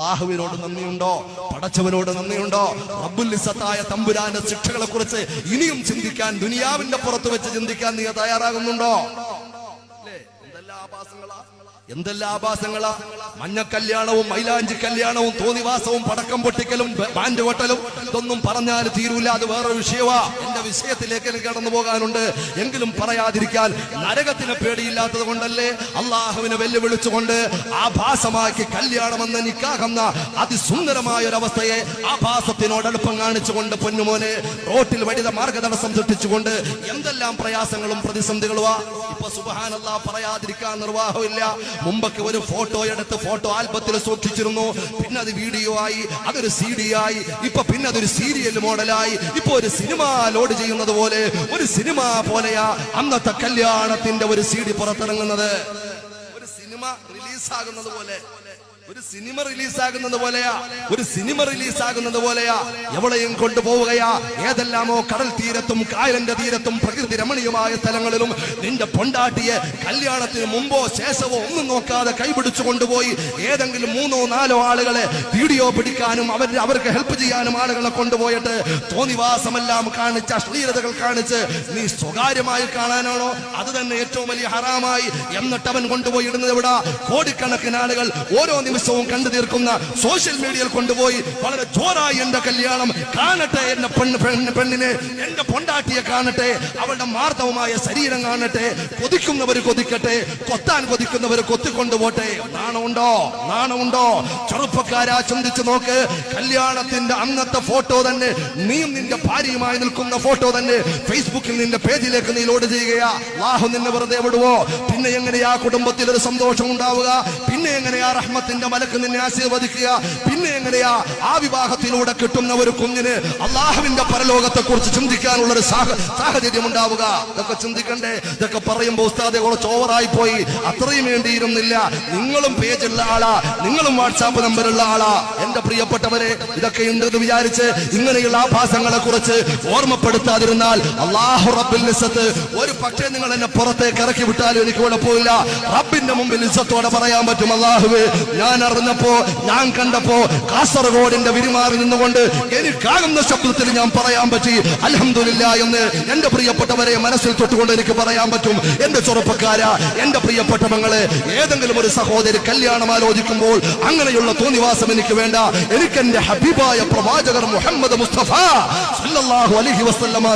അല്ലാഹുവിനോട് നന്ദിയുണ്ടോ? പടച്ചവനോട് നന്ദിയുണ്ടോ? റബ്ബുൽ ഇസ്സത്തായ തമ്പുരാന്റെ ശിക്ഷകളെ കുറിച്ച് ഇനിയും ചിന്തിക്കാൻ, ദുനിയാവിന്റെ പുറത്ത് വെച്ച് ചിന്തിക്കാൻ നീ തയ്യാറാകുന്നുണ്ടോ? എന്തെല്ലാം ആഭാസങ്ങളാ! മഞ്ഞ കല്യാണവും മൈലാഞ്ചി കല്യാണവും തോന്നിവാസവും പടക്കം പൊട്ടിക്കലും ബാൻഡ് കൊട്ടലും ഇതൊന്നും പറഞ്ഞാൽ തീരൂല. അത് വേറെ വിഷയമാ. എന്റെ വിഷയത്തിലേക്ക് എനിക്ക് കടന്നു പോകാനുണ്ട്. എങ്കിലും പറയാതിരിക്കാൻ, നരകത്തിന് പേടിയില്ലാത്തത് കൊണ്ടല്ലേ അള്ളാഹുവിനെ വെല്ലുവിളിച്ചുകൊണ്ട് ആഭാസമാക്കി കല്യാണമെന്ന നിക്കാഹെന്ന അതിസുന്ദരമായ ഒരവസ്ഥയെ ആഭാസത്തിനോട് അടുപ്പം കാണിച്ചുകൊണ്ട് പൊന്നുമോനെ റോട്ടിൽ വടിത മാർഗതടസ്സം സൃഷ്ടിച്ചുകൊണ്ട് എന്തെല്ലാം പ്രയാസങ്ങളും പ്രതിസന്ധികളുവാ. ഇപ്പൊ സുബ്ഹാനല്ലാഹ് പറയാതിരിക്കാൻ നിർവാഹമില്ല. മുമ്പൊക്കെ ഒരു ഫോട്ടോ എടുത്ത് ഫോട്ടോ ആൽബത്തിൽ സൂക്ഷിച്ചിരുന്നു. പിന്നെ അത് വീഡിയോ ആയി, അതൊരു CD ആയി, ഇപ്പൊ പിന്നെ അതൊരു സീരിയൽ മോഡലായി. ഇപ്പൊ ഒരു സിനിമ ലോഡ് ചെയ്യുന്നത് പോലെ, ഒരു സിനിമ പോലെയാ അന്നത്തെ കല്യാണത്തിന്റെ ഒരു CD പുറത്തിറങ്ങുന്നത്. ഒരു സിനിമ റിലീസാകുന്നത് പോലെ, ഒരു സിനിമ റിലീസാകുന്നത് പോലെയാ, ഒരു സിനിമ റിലീസാകുന്നത് പോലെയാ. എവിടെയും കൊണ്ടുപോവുകയാ. ഏതെല്ലാമോ കടൽ തീരത്തും കായലിന്റെ തീരത്തും പ്രകൃതി രമണീയമായ സ്ഥലങ്ങളിലും നിന്റെ പൊണ്ടാട്ടിയെ കല്യാണത്തിന് മുമ്പോ ശേഷമോ ഒന്നും നോക്കാതെ കൈപിടിച്ചു കൊണ്ടുപോയി ഏതെങ്കിലും 3-4 ആളുകളെ വീഡിയോ പിടിക്കാനും അവർക്ക് ഹെൽപ്പ് ചെയ്യാനും ആളുകളെ കൊണ്ടുപോയിട്ട് തോന്നിവാസമെല്ലാം കാണിച്ച്, അശ്ലീലതകൾ കാണിച്ച് നീ സ്വകാര്യമായി കാണാനാണോ? അത് തന്നെ ഏറ്റവും വലിയ ഹറാമായി. എന്നിട്ട് അവൻ കൊണ്ടുപോയി ഇടുന്നത് എവിടാ? കോടിക്കണക്കിന് ആളുകൾ ഓരോ നിമിഷവും കണ്ടു തീർക്കുന്ന സോഷ്യൽ മീഡിയയിൽ കൊണ്ടുപോയി വളരെ ജോറായി എന്റെ കല്യാണം കാണട്ടെ, എന്റെ പെണ്ണിനെ, എന്റെ പൊണ്ടാട്ടിയെ കാണട്ടെ, അവളുടെ മാർദ്ദവമായ ശരീരം കാണട്ടെ, കൊതിക്കുന്നവർ കൊതിക്കട്ടെ, കൊത്താൻ കൊതിക്കുന്നവർ കൊത്തിക്കൊണ്ടുപോട്ടെ. നാണമുണ്ടോ? നാണമുണ്ടോ? ചെറുപ്പക്കാരാ, ചിന്തിച്ചു നോക്ക്. കല്യാണത്തിന്റെ അന്നത്തെ ഫോട്ടോ തന്നെ, നീയും നിന്റെ ഭാര്യയുമായി നിൽക്കുന്ന ഫോട്ടോ തന്നെ ഫേസ്ബുക്കിൽ നിന്റെ പേജിലേക്ക് നീ ലോഡ് ചെയ്യുകയാ. അല്ലാഹു നിന്നെ വെറുതെ വിടുവോ? പിന്നെ എങ്ങനെയാ കുടുംബത്തിൽ ഒരു സന്തോഷം ഉണ്ടാവുക? പിന്നെ എങ്ങനെയാ റഹ്മത്തിന്റെ മലക്ക് നിന്നെ ആശീർവദിക്കുക? പിന്നെ എങ്ങനെയാ ആ വിവാഹത്തിലൂടെ കിട്ടുന്ന ഒരു കുഞ്ഞിന് അള്ളാഹുവിന്റെ പരലോകത്തെ കുറിച്ച് ചിന്തിക്കാനുള്ള ഒരു സാഹചര്യം ഉണ്ടാവുക? ഇതൊക്കെ ചിന്തിക്കണ്ടേ? ഇതൊക്കെ പറയുമ്പോ ഉസ്താദെ കുറച്ച് ഓവറായി പോയി, അത്രയും വേണ്ടിയിരുന്നില്ല. നിങ്ങളും പേജുള്ള ആളാ, നിങ്ങളും വാട്സാപ്പ് നമ്പറുള്ള ആളാ. എന്റെ പ്രിയപ്പെട്ടവരെ, ഇതൊക്കെ ഉണ്ടെന്ന് വിചാരിച്ച് ഇങ്ങനെയുള്ള ആഭാസങ്ങളെ കുറിച്ച് ഓർമ്മപ്പെടുത്താതിരുന്നാൽ അല്ലാഹു റബ്ബുൽ ഇസ്സത്ത് ഒരു പക്ഷേ നിങ്ങൾ എന്നെ പുറത്തേക്ക് ഇറക്കി വിട്ടാലും എനിക്ക് കുഴപ്പമില്ല. റബ്ബിന്റെ മുമ്പിൽ ഇസ്സത്തോടെ പറയാൻ പറ്റും, അല്ലാഹുവേ, ഞാൻ അറിഞ്ഞപ്പോ, ഞാൻ കണ്ടപ്പോ കാസർഗോഡിന്റെ വിരിമാറി നിന്നുകൊണ്ട് എനിക്കാകുന്ന ശബ്ദത്തിൽ ഞാൻ പറയാൻ പറ്റി അൽഹംദുലില്ലാഹ് എന്ന് എന്റെ പ്രിയപ്പെട്ടവരെ മനസ്സിൽ തൊട്ടുകൊണ്ട് എനിക്ക് പറയാൻ പറ്റും. എന്റെ ചെറുപ്പക്കാരാ, എന്റെ പ്രിയപ്പെട്ട മകളെ, ഏതെങ്കിലും ഒരു സഹോദരി കല്യാണം ആലോചിക്കുമ്പോൾ അങ്ങനെയുള്ള തോന്നിവാസം എനിക്ക് വേണ്ട. എനിക്ക് എന്റെ ഹബീബായ പ്രവാചകർ മുഹമ്മദ് മുസ്തഫ സല്ലല്ലാഹു അലൈഹി വസല്ലമ